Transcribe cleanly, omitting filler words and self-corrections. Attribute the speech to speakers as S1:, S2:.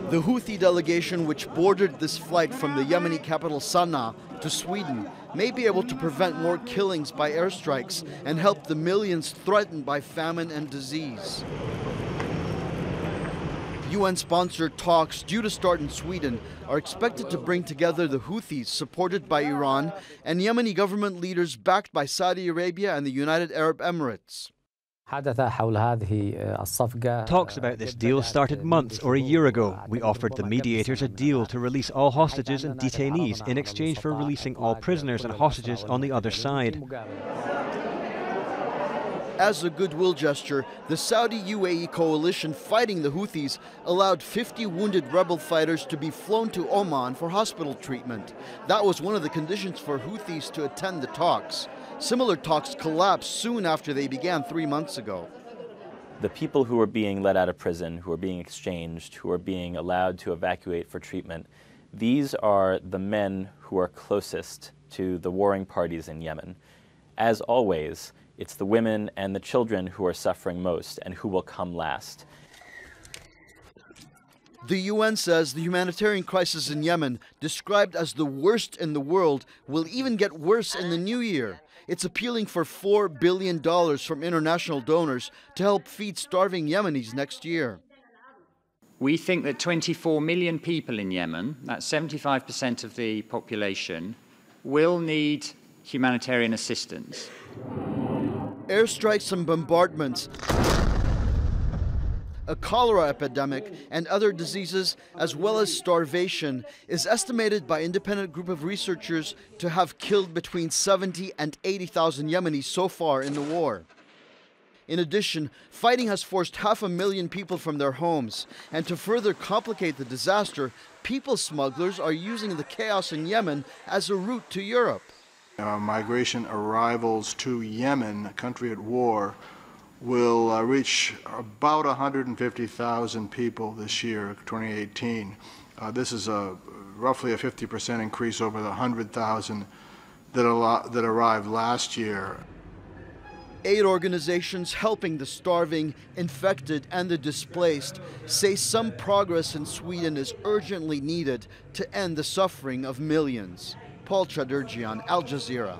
S1: The Houthi delegation, which boarded this flight from the Yemeni capital Sana'a to Sweden, may be able to prevent more killings by airstrikes and help the millions threatened by famine and disease. UN-sponsored talks due to start in Sweden are expected to bring together the Houthis, supported by Iran, and Yemeni government leaders backed by Saudi Arabia and the United Arab Emirates.
S2: Talks about this deal started months or a year ago. We offered the mediators a deal to release all hostages and detainees in exchange for releasing all prisoners and hostages on the other side.
S1: As a goodwill gesture, the Saudi-UAE coalition fighting the Houthis allowed 50 wounded rebel fighters to be flown to Oman for hospital treatment. That was one of the conditions for Houthis to attend the talks. Similar talks collapsed soon after they began 3 months ago.
S3: The people who are being let out of prison, who are being exchanged, who are being allowed to evacuate for treatment, these are the men who are closest to the warring parties in Yemen. As always, it's the women and the children who are suffering most and who will come last.
S1: The UN says the humanitarian crisis in Yemen, described as the worst in the world, will even get worse in the new year. It's appealing for $4 billion from international donors to help feed starving Yemenis next year.
S4: We think that 24 million people in Yemen, that's 75% of the population, will need humanitarian assistance.
S1: Airstrikes and bombardments, a cholera epidemic, and other diseases, as well as starvation, is estimated by an independent group of researchers to have killed between 70 and 80,000 Yemenis so far in the war. In addition, fighting has forced 500,000 people from their homes, and to further complicate the disaster, people smugglers are using the chaos in Yemen as a route to Europe.
S5: Migration arrivals to Yemen, a country at war, will reach about 150,000 people this year, 2018. This is roughly a 50% increase over the 100,000 that arrived last year.
S1: Aid organizations helping the starving, infected, and the displaced say some progress in Sweden is urgently needed to end the suffering of millions. Chaderjian, Al Jazeera.